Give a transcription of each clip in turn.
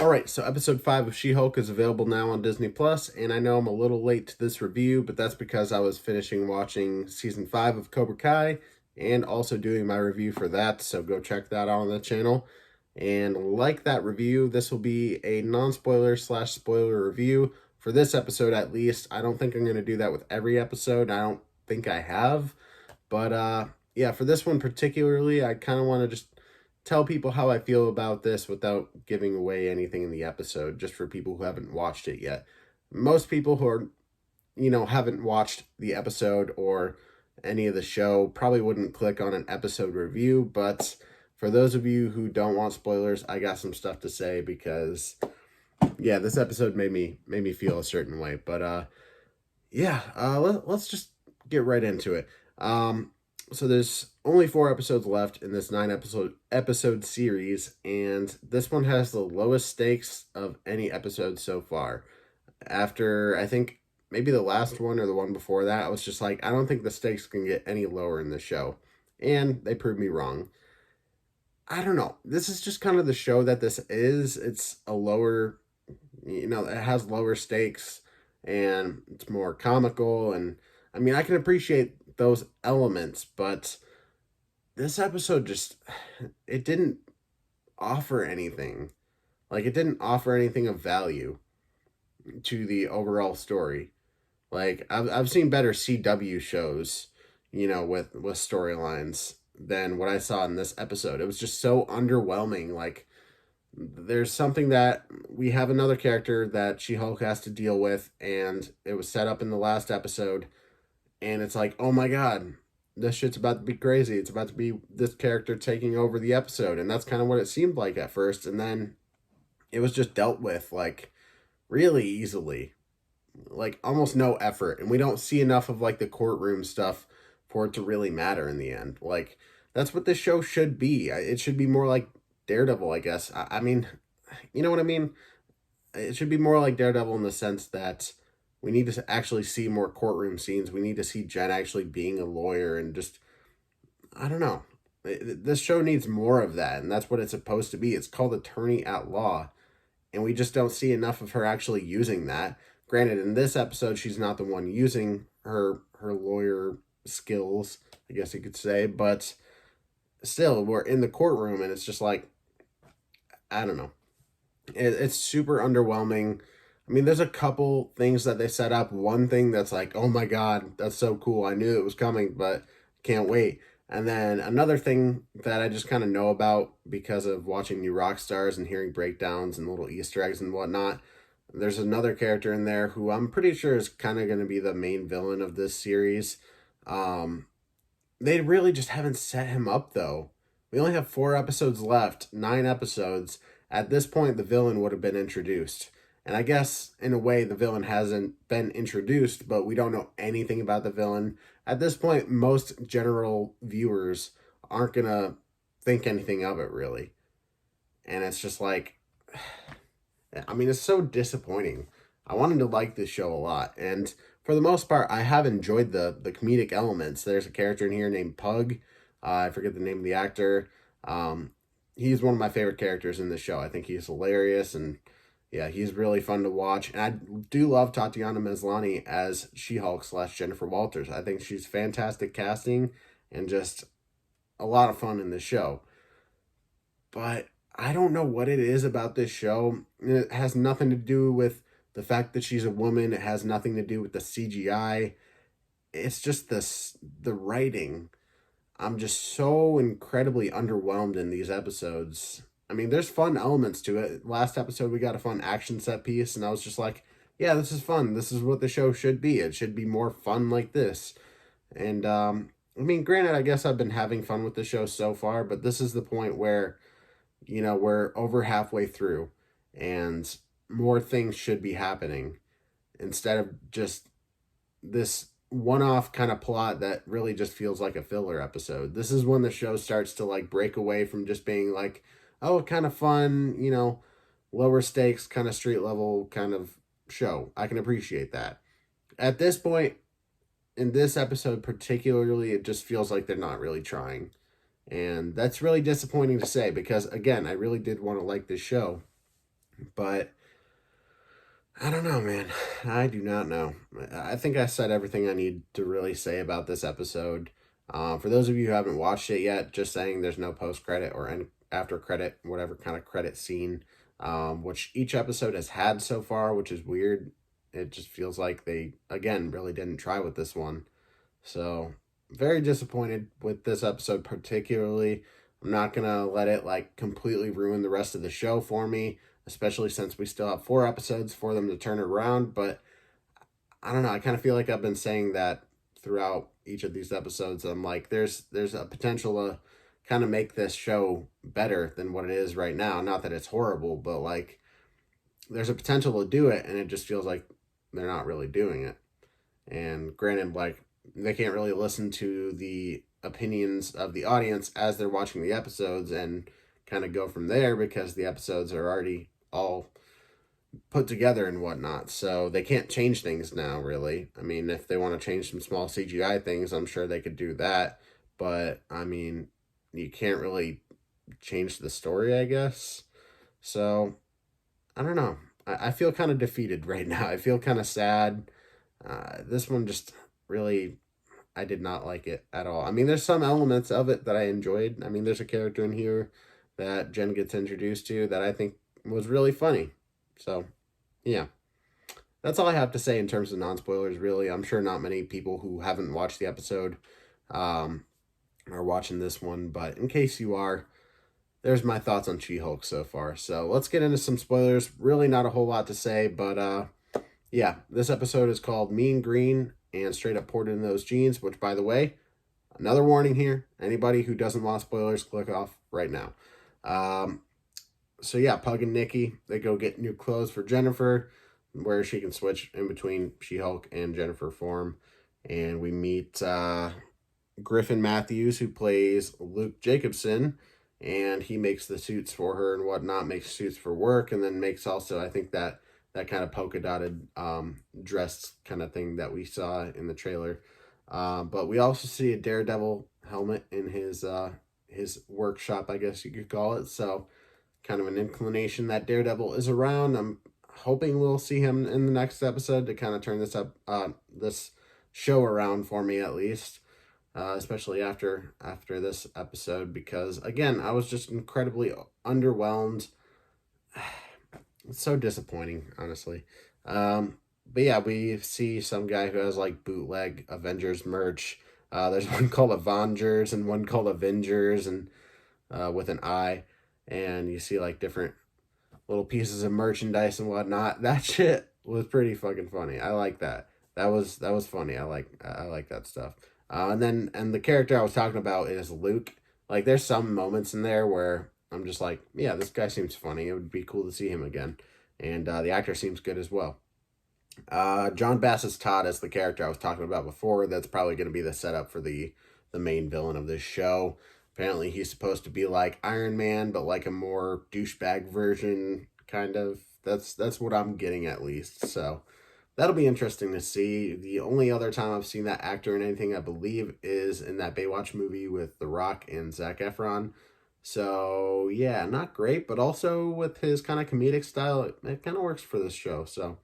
All right, so episode 5 of She-Hulk is available now on Disney Plus, and I know I'm a little late to this review, but that's because I was finishing watching season 5 of Cobra Kai and also doing my review for that, so go check that out on the channel. And like that review, this will be a non-spoiler slash spoiler review for this episode at least. I don't think I'm going to do that with every episode. I don't think I have, but yeah, for this one particularly, I kind of want to just tell people how I feel about this without giving away anything in the episode, just for people who haven't watched it yet. Most people who are, haven't watched the episode or any of the show probably wouldn't click on an episode review, but for those of you who don't want spoilers, I got some stuff to say because yeah, this episode made me feel a certain way. But let's just get right into it. So there's only 4 episodes left in this 9 episode series, and this one has the lowest stakes of any episode so far. After, I think, maybe the last one or the one before that, I was just like, I don't think the stakes can get any lower in this show. And they proved me wrong. I don't know. This is just kind of the show that this is. It's a lower, it has lower stakes, and it's more comical, and I mean, I can appreciate those elements, but this episode just, it didn't offer anything. Like, it didn't offer anything of value to the overall story. Like, I've seen better CW shows, with storylines than what I saw in this episode. It was just so underwhelming. Like, there's something that we have another character that She-Hulk has to deal with, and it was set up in the last episode, and it's like, oh my god, this shit's about to be crazy. It's about to be this character taking over the episode, and that's kind of what it seemed like at first, and then it was just dealt with, like, really easily. Like, almost no effort, and we don't see enough of, like, the courtroom stuff for it to really matter in the end. Like, that's what this show should be. It should be more like Daredevil, I guess. I mean, you know what I mean? It should be more like Daredevil in the sense that we need to actually see more courtroom scenes. We need to see Jen actually being a lawyer and just, I don't know. This show needs more of that, and that's what it's supposed to be. It's called Attorney at Law, and we just don't see enough of her actually using that. Granted, in this episode, she's not the one using her lawyer skills, I guess you could say, but still, we're in the courtroom, and it's just like, I don't know. It's super underwhelming. I mean, there's a couple things that they set up. One thing that's like, oh my god, that's so cool. I knew it was coming, but can't wait. And then another thing that I just kind of know about because of watching New Rockstars and hearing breakdowns and little Easter eggs and whatnot, there's another character in there who I'm pretty sure is kind of going to be the main villain of this series. They really just haven't set him up, though. We only have 4 episodes left, 9 episodes. At this point, the villain would have been introduced. And I guess, in a way, the villain hasn't been introduced, but we don't know anything about the villain. At this point, most general viewers aren't going to think anything of it, really. And it's just like, I mean, it's so disappointing. I wanted to like this show a lot. And for the most part, I have enjoyed the comedic elements. There's a character in here named Pug. I forget the name of the actor. He's one of my favorite characters in the show. I think he's hilarious, and yeah, he's really fun to watch. And I do love Tatiana Maslany as She-Hulk / Jennifer Walters. I think she's fantastic casting and just a lot of fun in the show. But I don't know what it is about this show. It has nothing to do with the fact that she's a woman. It has nothing to do with the CGI. It's just the writing. I'm just so incredibly underwhelmed in these episodes. I mean, there's fun elements to it. Last episode, we got a fun action set piece, and I was just like, yeah, this is fun. This is what the show should be. It should be more fun like this. And, I mean, granted, I guess I've been having fun with the show so far, but this is the point where, we're over halfway through, and more things should be happening instead of just this one-off kind of plot that really just feels like a filler episode. This is when the show starts to, like, break away from just being like, oh, kind of fun, lower stakes, kind of street level kind of show. I can appreciate that. At this point, in this episode particularly, it just feels like they're not really trying. And that's really disappointing to say because, again, I really did want to like this show. But I don't know, man. I do not know. I think I said everything I need to really say about this episode. For those of you who haven't watched it yet, just saying there's no post credit or any after credit, whatever kind of credit scene, which each episode has had so far, which is weird. It just feels like they, again, really didn't try with this one. So, very disappointed with this episode, particularly. I'm not going to let it like completely ruin the rest of the show for me, especially since we still have 4 episodes for them to turn it around. But I don't know. I kind of feel like I've been saying that throughout each of these episodes. I'm like, there's a potential to kind of make this show better than what it is right now. Not that it's horrible, but like there's a potential to do it, and it just feels like they're not really doing it. And granted, like they can't really listen to the opinions of the audience as they're watching the episodes and kind of go from there because the episodes are already all put together and whatnot. So they can't change things now, really. I mean, if they want to change some small CGI things, I'm sure they could do that. But I mean, you can't really change the story, I guess. So I don't know. I feel kind of defeated right now. I feel kind of sad. This one just really, I did not like it at all. I mean, there's some elements of it that I enjoyed. I mean, there's a character in here that Jen gets introduced to that I think was really funny. So, yeah. That's all I have to say in terms of non-spoilers, really. I'm sure not many people who haven't watched the episode are watching this one, but in case you are, there's my thoughts on She-Hulk so far. So let's get into some spoilers. Really not a whole lot to say, but yeah, this episode is called Mean Green and Straight Up Poured in Those Jeans, which, by the way, another warning here. Anybody who doesn't want spoilers, click off right now. So yeah, Pug and Nikki, they go get new clothes for Jennifer, where she can switch in between She-Hulk and Jennifer form. And we meet Griffin Matthews, who plays Luke Jacobson, and he makes the suits for her and whatnot, makes suits for work, and then makes also, I think, that kind of polka dotted dress kind of thing that we saw in the trailer. But we also see a Daredevil helmet in his workshop, I guess you could call it. So kind of an inclination that Daredevil is around. I'm hoping we'll see him in the next episode to kind of turn this show around for me, at least. Especially after this episode, because again, I was just incredibly underwhelmed. It's so disappointing, honestly. But yeah, we see some guy who has like bootleg Avengers merch. There's one called Avengers and one called Avengers, and with an I, and you see like different little pieces of merchandise and whatnot. That shit was pretty fucking funny. I like that. That was funny. I like that stuff. And the character I was talking about is Luke. Like, there's some moments in there where I'm just like, yeah, this guy seems funny. It would be cool to see him again. And the actor seems good as well. John Bass's Todd is the character I was talking about before. That's probably going to be the setup for the main villain of this show. Apparently, he's supposed to be like Iron Man, but like a more douchebag version, kind of. That's what I'm getting, at least. So that'll be interesting to see. The only other time I've seen that actor in anything, I believe, is in that Baywatch movie with The Rock and Zac Efron. So, yeah, not great, but also with his kind of comedic style, it kind of works for this show. So,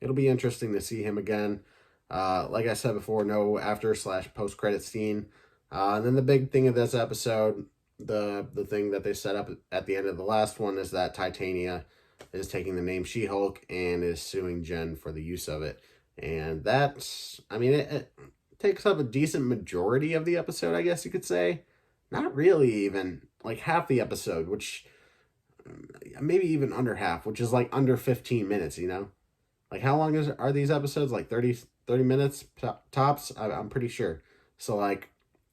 it'll be interesting to see him again. Like I said before, no after/post-credit scene. And then the big thing of this episode, the thing that they set up at the end of the last one, is that Titania is taking the name She-Hulk and is suing Jen for the use of it. And that's, I mean, it takes up a decent majority of the episode, I guess you could say. Not really even, like half the episode, which, maybe even under half, which is like under 15 minutes, you know? Like, how long are these episodes? Like 30 minutes tops? I'm pretty sure. So, like,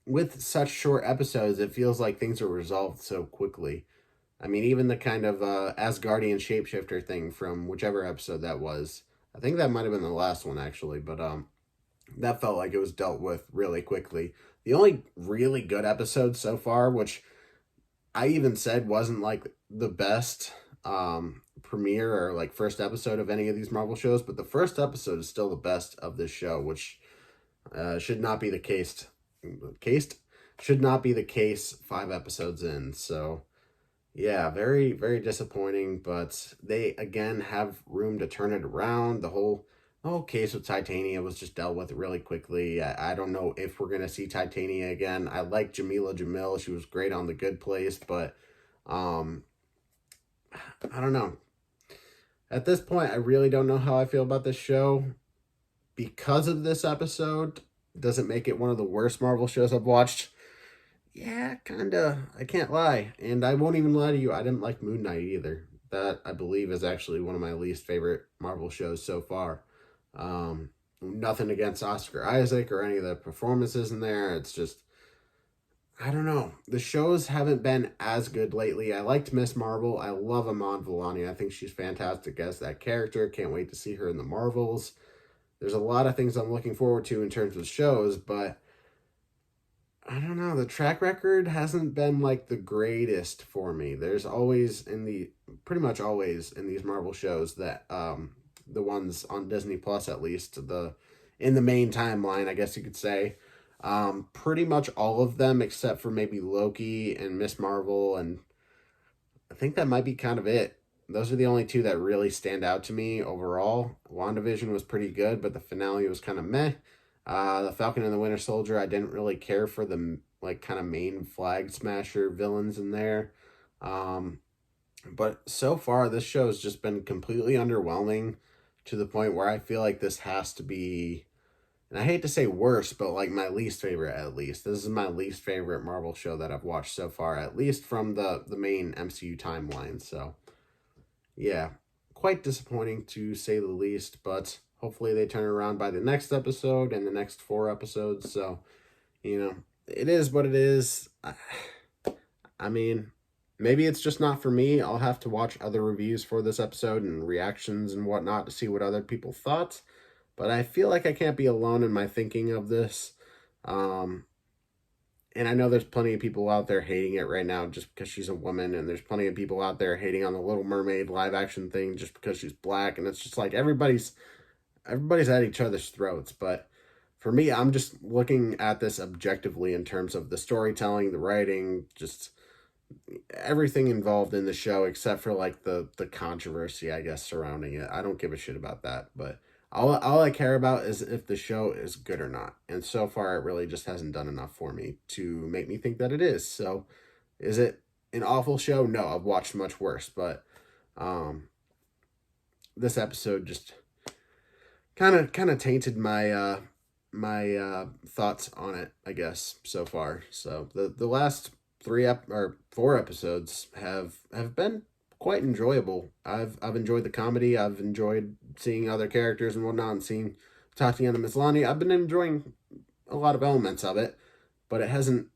with such short episodes, it feels like things are resolved so quickly. I mean, even the kind of Asgardian shapeshifter thing from whichever episode that was. I think that might have been the last one, actually. But that felt like it was dealt with really quickly. The only really good episode so far, which I even said wasn't like the best premiere or like first episode of any of these Marvel shows, but the first episode is still the best of this show, which should not be the case. Should not be the case 5 episodes in. So Yeah, very, very disappointing, but they again have room to turn it around. The whole case with Titania was just dealt with really quickly. I don't know if we're gonna see Titania again. I like Jamila Jamil. She was great on The Good Place, but um I don't know. At this point, I really don't know how I feel about this show. Because of this episode, does it make it one of the worst Marvel shows I've watched? Yeah, kinda. I can't lie. And I won't even lie to you, I didn't like Moon Knight either. That, I believe, is actually one of my least favorite Marvel shows so far. Nothing against Oscar Isaac or any of the performances in there. It's just, I don't know. The shows haven't been as good lately. I liked Miss Marvel. I love Iman Vellani. I think she's fantastic as that character. Can't wait to see her in the Marvels. There's a lot of things I'm looking forward to in terms of shows, but I don't know. The track record hasn't been like the greatest for me. There's always pretty much always in these Marvel shows that the ones on Disney Plus at least, the in the main timeline, I guess you could say. Pretty much all of them except for maybe Loki and Miss Marvel, and I think that might be kind of it. Those are the only two that really stand out to me overall. WandaVision was pretty good, but the finale was kind of meh. The Falcon and the Winter Soldier, I didn't really care for the like kind of main flag smasher villains in there. Um, but so far, this show has just been completely underwhelming to the point where I feel like this has to be, and I hate to say worse, but like my least favorite at least. This is my least favorite Marvel show that I've watched so far, at least from the main MCU timeline. So yeah, quite disappointing to say the least, but hopefully they turn around by the next episode and the next 4 episodes. So, it is what it is. I mean, maybe it's just not for me. I'll have to watch other reviews for this episode and reactions and whatnot to see what other people thought. But I feel like I can't be alone in my thinking of this. Um, and I know there's plenty of people out there hating it right now just because she's a woman, and there's plenty of people out there hating on the Little Mermaid live action thing just because she's black, and it's just like everybody's at each other's throats. But for me, I'm just looking at this objectively in terms of the storytelling, the writing, just everything involved in the show except for like the controversy, I guess, surrounding it. I don't give a shit about that, but all I care about is if the show is good or not. And so far it really just hasn't done enough for me to make me think that it is. So is it an awful show? No, I've watched much worse, but um this episode just kind of tainted my thoughts on it, I guess, so far. So the last 4 episodes have been quite enjoyable. I've enjoyed the comedy. I've enjoyed seeing other characters and whatnot, and seeing Tatiana Maslany. I've been enjoying a lot of elements of it, but it hasn't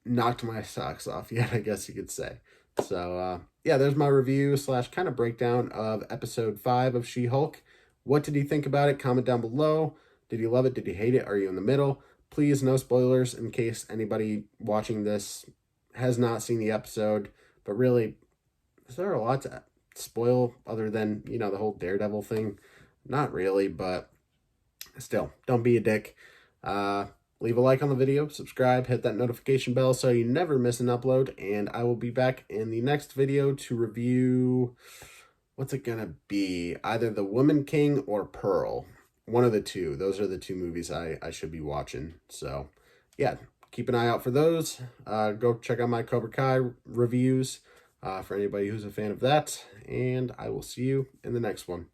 knocked my socks off yet, I guess you could say. So yeah, there's my review slash kind of breakdown of episode 5 of She-Hulk. What did you think about it? Comment down below. Did you love it? Did you hate it? Are you in the middle? Please, no spoilers in case anybody watching this has not seen the episode. But really, is there a lot to spoil other than, the whole Daredevil thing? Not really, but still, don't be a dick. Leave a like on the video, subscribe, hit that notification bell so you never miss an upload, and I will be back in the next video to review, what's it gonna be? Either The Woman King or Pearl. One of the two. Those are the two movies I should be watching. So, yeah, keep an eye out for those. Go check out my Cobra Kai reviews for anybody who's a fan of that, and I will see you in the next one.